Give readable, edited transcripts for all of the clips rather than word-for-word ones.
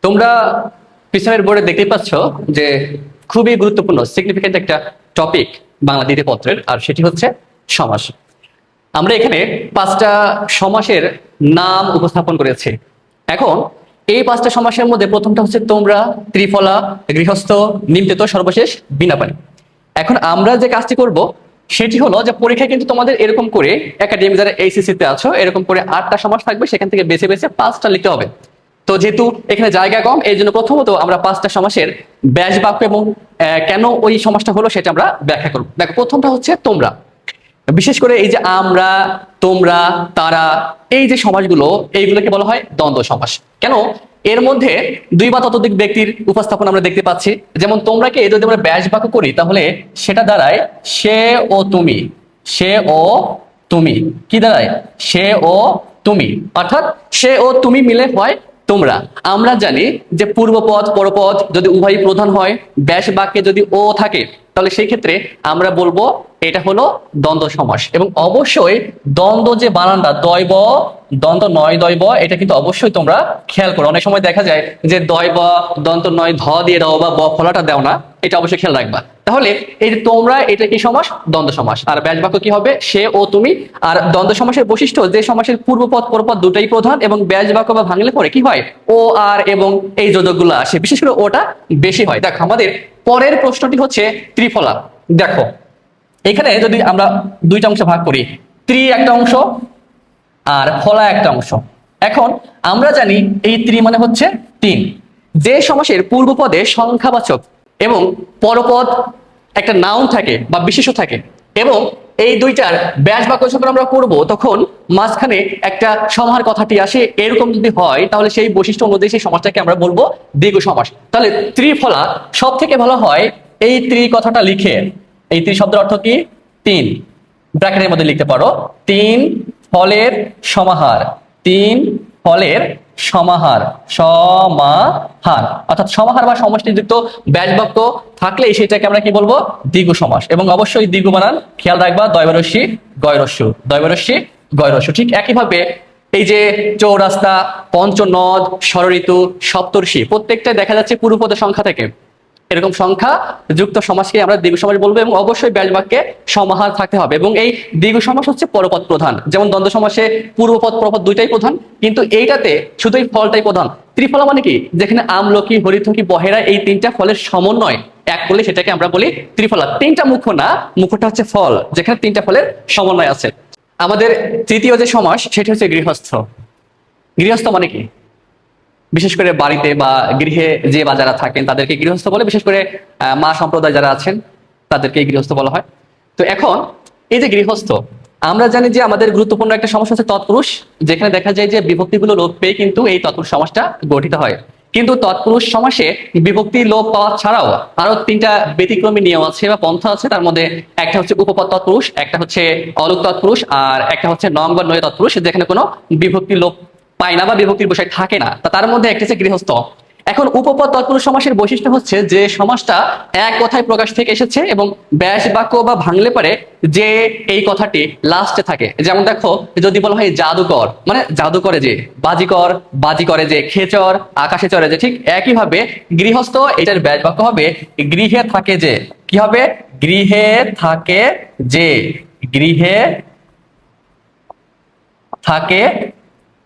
তোমরা পিছনের বোর্ডে দেখতে পাচ্ছ যে খুবই গুরুত্বপূর্ণ সিগনিফিকেন্ট একটা টপিক বাংলা দ্বিতীয় পত্রের, আর সেটি হচ্ছে সমাস। আমরা এখানে 5টা সমাসের নাম উপস্থাপন করেছি। এখন এই 5টা সমাসের মধ্যে প্রথমটা হচ্ছে তোমরা, ত্রিফলা, গৃহস্থ, নিমতেত, সর্বশেষ বিনা পানি। এখন আমরা যে কাজটি করব সেটি হলো যে পরীক্ষায় কিন্তু তোমাদের এরকম করে একাডেমি যারা এইচএসসি তে আছো এরকম করে 8টা সমাস থাকবে, সেখান থেকে বেছে বেছে 5টা লিখতে হবে। তো যেহেতু এখানে জায়গা কম, এই জন্য প্রথমত আমরা 5টা সমাসের ব্যাস বাক্য এবং কেন ওই সমাসটা হলো সেটা আমরা ব্যাখ্যা করব। দেখো, প্রথমটা হচ্ছে তোমরা। বিশেষ করে এই যে আমরা, তোমরা, তারা, এই যে সমাসগুলো, এইগুলোকে বলা হয় দ্বন্দ্ব সমাস। কেন? এর মধ্যে 2 বা ততোধিক ব্যক্তির উপস্থাপন আমরা দেখতে পাচ্ছি। যেমন তোমরাকে যদি আমরা ব্যাস বাক্য করি তাহলে সেটা দাঁড়ায় সে ও তুমি। সে ও তুমি কি দাঁড়ায়? সে ও তুমি, অর্থাৎ সে ও তুমি মিলে হয় তোমরা। আমরা জানি যে পূর্বপদ পরপদ যদি উভয়ই প্রধান হয়, ব্যাস বাক্যে যদি ও থাকে, তাহলে সেই ক্ষেত্রে আমরা বলবো এটা হলো দ্বন্দ্ব সমাস। এবং অবশ্যই দ্বন্দ্ব যে বানানটা দয়ব, দন্ত নয় দয়ব, এটা কিন্তু অবশ্যই তোমরা খেয়াল করো। অনেক সময় দেখা যায় যে দয়ব দন্ত নয় ধ দিয়ে দাও বা ব ফলাটা দাও না, এটা অবশ্যই খেয়াল রাখবা। তাহলে এই যে তোমরা, এটা কি সমাস? দ্বন্দ্ব সমাস। আর ব্যাস বাক্য কি হবে? সে ও তুমি। আর দ্বন্দ্ব সমাসের বৈশিষ্ট্য যে সমাসের পূর্বপদ পরপদ দুটাই প্রধান এবং ব্যাস বাক্য বা ভাঙলে পরে কি হয়? ও আর এবং এই যোজকগুলো আসে, বিশেষ করে ওটা বেশি হয়। দেখো, আমাদের পরের প্রশ্নটি হচ্ছে ত্রিফলা। দেখো, এখানে যদি আমরা 2টা অংশে ভাগ করি, ত্রি একটা অংশ আর ফলা একটা অংশ। এখন আমরা জানি এই ত্রি মানে হচ্ছে 3। যে সমাসের পূর্বপদে সংখ্যাবাচক এবং পরপদ একটা নাউন থাকে বা বিশেষ্য থাকে, এবং এই দুইটার ব্যাস বাক্য যখন আমরা করব তখন মাঝখানে একটা সমাহার কথাটি আসে, এরকম যদি হয় তাহলে সেই বৈশিষ্ট্য অনুযায়ী সেই সমাসটাকে আমরা বলবো দ্বিগু সমাস। তাহলে ত্রিফলা সব থেকে ভালো হয় এই ত্রি কথাটা লিখে, এই ত্রি শব্দের অর্থ কি? 3, ব্র্যাকেটের মধ্যে লিখতে পারো 3 ফলের সমাহার। 3 ফলের সমাহার, সমাহার, অর্থাৎ সমাহার বা সমষ্টিযুক্ত ব্যাস বাক্য থাকলে সেটাকে আমরা কি বলবো? দ্বিগু সমাস। এবং অবশ্যই দ্বিগু বানান খেয়াল রাখবা, দয়বরস্যি গয়রস্যু, দয়বরস্যি গয়রস্যু। ঠিক একইভাবে এই যে চৌরাস্তা, পঞ্চনদ, ষড়ঋতু, সপ্তর্ষি, প্রত্যেকটা দেখা যাচ্ছে পূর্বপদের সংখ্যা থেকে। এরকম সংখ্যা যুক্ত সমাসকে আমরা দ্বিগু সমাস বলবো, এবং অবশ্যই ব্যাস বাক্যে সমাহার থাকতে হবে। এবং এই দ্বিগু সমাস হচ্ছে পরপদ প্রধান। যেমন দ্বন্দ্ব সমাসে পূর্বপদ পরপদ দুইটাই প্রধান, কিন্তু এইটাতে শুধুই ফলটাই প্রধান। ত্রিফলা মানে কি? যেখানে আমলকি, হরিতকি, বহেরা, এই 3টা ফলের সমন্বয় এক করলে সেটাকে আমরা বলি ত্রিফলা। 3টা মুখ্য না, মুখ্যটা হচ্ছে ফল, যেখানে 3টা ফলের সমন্বয় আছে। আমাদের তৃতীয় যে সমাস সেটি হচ্ছে গৃহস্থ। গৃহস্থ মানে কি? বিশেষ করে বাড়িতে বা গৃহে যে বা যারা থাকেন তাদেরকে গৃহস্থ বলে। বিশেষ করে মা সম্প্রদায় যারা আছেন তাদেরকে গৃহস্থ বলা হয়। তো এখন এই যে গৃহস্থ, আমরা জানি যে আমাদের গুরুত্বপূর্ণ একটা সমস্যা হচ্ছে তৎপুরুষ, যেখানে দেখা যায় যে বিভক্তিগুলো লোপ পেয়ে কিন্তু এই তৎপুরুষ সমাসটা গঠিত হয়। কিন্তু তৎপুরুষ সমাসে বিভক্তি লোপ পাওয়া ছাড়াও আরো 3টা ব্যতিক্রমী নিয়ম আছে বা পন্থা আছে। তার মধ্যে একটা হচ্ছে উপপদ তৎপুরুষ, একটা হচ্ছে অলুক তৎপুরুষ, আর একটা হচ্ছে নং বা নয় তৎপুরুষ, যেখানে কোনো বিভক্তি লোপ পায় না বা বিভক্তির বিষয় থাকে না। তার মধ্যে একটা হচ্ছে গৃহস্থ। এখন উপপদ তৎপুরুষ সমাসের বৈশিষ্ট্য হচ্ছে যে সমাসটা এক কথায় প্রকাশ থেকে এসেছে এবং ব্যাস বাক্য বা ভাঙলে পারে যে এই কথাটি লাস্টে থাকে। যেমন দেখো, যদি বলা হয় জাদুকর, মানে জাদু করে যে, বাজিকর বাজি করে যে, খেচর আকাশে চড়ে যে, ঠিক একইভাবে গৃহস্থ এটার ব্যাস বাক্য হবে গৃহে থাকে যে। কি হবে? গৃহে থাকে যে, গৃহে থাকে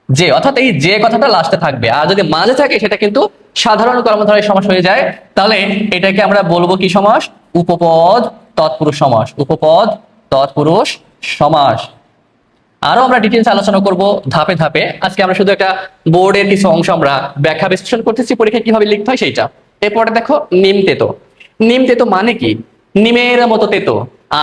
যে, অর্থাৎ এই যে কথাটা লাস্টে থাকবে। আর যদি মাঝে থাকে সেটা কিন্তু সাধারণ কর্মধারয় সমাস হয়ে যায়। তাহলে এটাকে আমরা বলবো কি সমাস? উপপদ তৎপুরুষ সমাস। উপপদ তৎপুরুষ সমাস। আরো আমরা ডিটেলস আলোচনা করব ধাপে ধাপে। আজকে আমরা শুধু একটা বোর্ডের কিছু অংশ আমরা ব্যাখ্যা বিশ্লেষণ করতেছি, পরীক্ষায় কিভাবে লিখতে হয় সেইটা। এরপরে দেখো নিমতেতো। নিমতেতো মানে কি? নিমের মতো তেতো।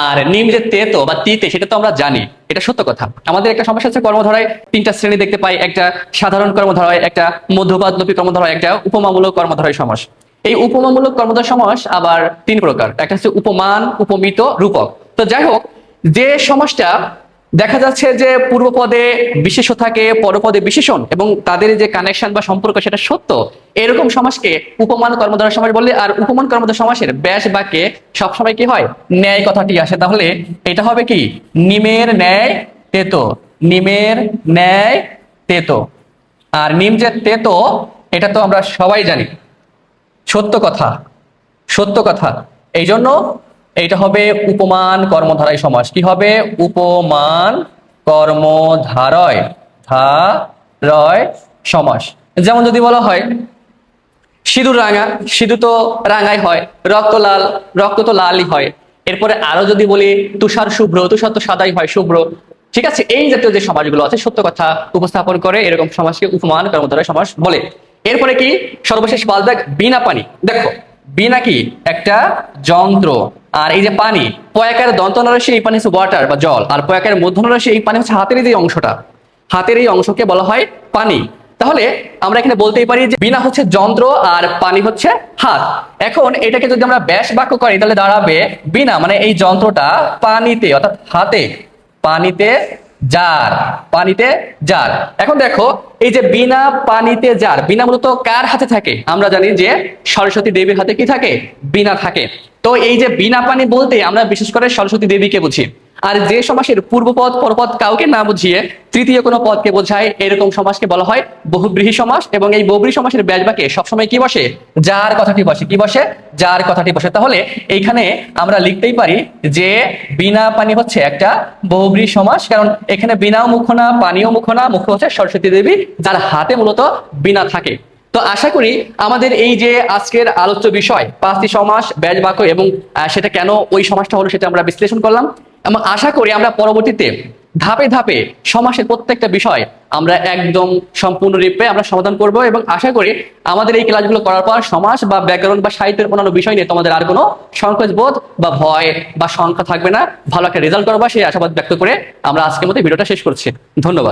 আর নিম যে তেতো বা তিতে সেটা তো আমরা জানি, এটা সত্য কথা। আমাদের একটা সমস্যা হচ্ছে কর্মধারায় 3টা শ্রেণী দেখতে পাই। একটা সাধারণ কর্মধারয়, একটা মধ্যপাদলোপী কর্মধারয়, একটা উপমামূলক কর্মধারয় সমাস। এই উপমামূলক কর্মধারয় সমাস আবার 3 প্রকার। একটা হচ্ছে উপমান, উপমিত, রূপক। তো যাই হোক, যে সমাসটা দেখা যাচ্ছে যে পূর্বপদে বিশেষ্য থাকে, পরপদে বিশেষণ, এবং তাদের যে কানেকশন বা সম্পর্ক সেটা সত্য, এরকম সমাসকে উপমান কর্মধারয় সমাস বলে। আর উপমান কর্মধারয় সমাসের ব্যাস বাক্যে সবসময় কি হয়? ন্যায় কথাটি আসে। তাহলে এটা হবে কি? নিমের ন্যায় তেতো। নিমের ন্যায় তেতো। আর নিম যে তেতো এটা তো আমরা সবাই জানি। সত্য কথা, সত্য কথা। এই জন্য এইটা হবে উপমান কর্মধারয় সমাস। কি হবে? উপমান কর্মধারয় ধারয় সমাস। যেমন যদি বলা হয় সিঁদুর রাঙা, সিঁদুর তো রাঙাই হয়, রক্ত লাল, রক্ত তো লালই হয়। এরপরে আরো যদি বলি তুষার শুভ্র, তুষার তো সাদাই হয়, শুভ্র। ঠিক আছে, এই জাতীয় যে সমাজগুলো আছে সত্য কথা উপস্থাপন করে এরকম সমাজকে উপমান কর্মধারয় সমাস বলে। এরপরে কি সর্বশেষ বালদাগ বিনা পানি। দেখো বিনা কি একটা যন্ত্র, আর এই যে পানি, পয়াকার দন্ত নরাশি এই পানি হচ্ছে ওয়াটার বা জল, আর পয়াকার মধ্য নরাশি এই পানি হচ্ছে হাতের যে অংশটা, হাতের এই অংশকে বলা হয় পানি। তাহলে আমরা এখানে বলতেই পারি যে বিনা হচ্ছে যন্ত্র আর পানি হচ্ছে হাত। এখন এটাকে যদি আমরা ব্যাস বাক্য করি তাহলে দাঁড়াবে বিনা মানে এই যন্ত্রটা পানিতে অর্থাৎ হাতে, পানিতে জার, পানিতে জার। এখন দেখো এই যে বিনা পানিতে জার, বিনা মূলত কার হাতে থাকে? আমরা জানি যে সরস্বতী দেবীর হাতে কি থাকে? বিনা থাকে। তো এই যে বিনা পানি বলতে আমরা বিশেষ করে সরস্বতী দেবীকে বুঝি। আর যে সমাসের পূর্বপদ পরপদ কাউকে না বুঝিয়ে তৃতীয় কোনো পদকে বোঝায় এরকম সমাসকে বলা হয় বহুব্রীহি সমাস। এবং এই বহুব্রীহি সমাসের ব্যাসবাক্যে সবসময় কি বসে? যার কথাটি বসে। কি বসে? যার কথাটি বসে। তাহলে এইখানে আমরা লিখতেই পারি যে বিনা পানি হচ্ছে একটা বহুব্রীহি সমাস, কারণ এখানে বিনাও মুখ্য না, পানিও মুখ্য না, মুখ্য হচ্ছে সরস্বতী দেবী যার হাতে মূলত বিনা থাকে। তো আশা করি আমাদের এই যে আজকের আলোচ্য বিষয় 5টি সমাস, ব্যাসবাক্য এবং সেটা কেন ওই সমাসটা হলো সেটা আমরা বিশ্লেষণ করলাম। এবং আশা করি আমরা পরবর্তীতে ধাপে ধাপে সমাসের প্রত্যেকটা বিষয় আমরা একদম সম্পূর্ণরূপে আমরা সমাধান করব। এবং আশা করি আমাদের এই ক্লাসগুলো করার পর সমাস বা ব্যাকরণ বা সাহিত্যের অন্যান্য বিষয় নিয়ে তোমাদের আর কোনো সংকোচ বোধ বা ভয় বা শঙ্কা থাকবে না। ভালো একটা রেজাল্ট করবা সেই আশাবাদ ব্যক্ত করে আমরা আজকের মতো ভিডিওটা শেষ করছি। ধন্যবাদ।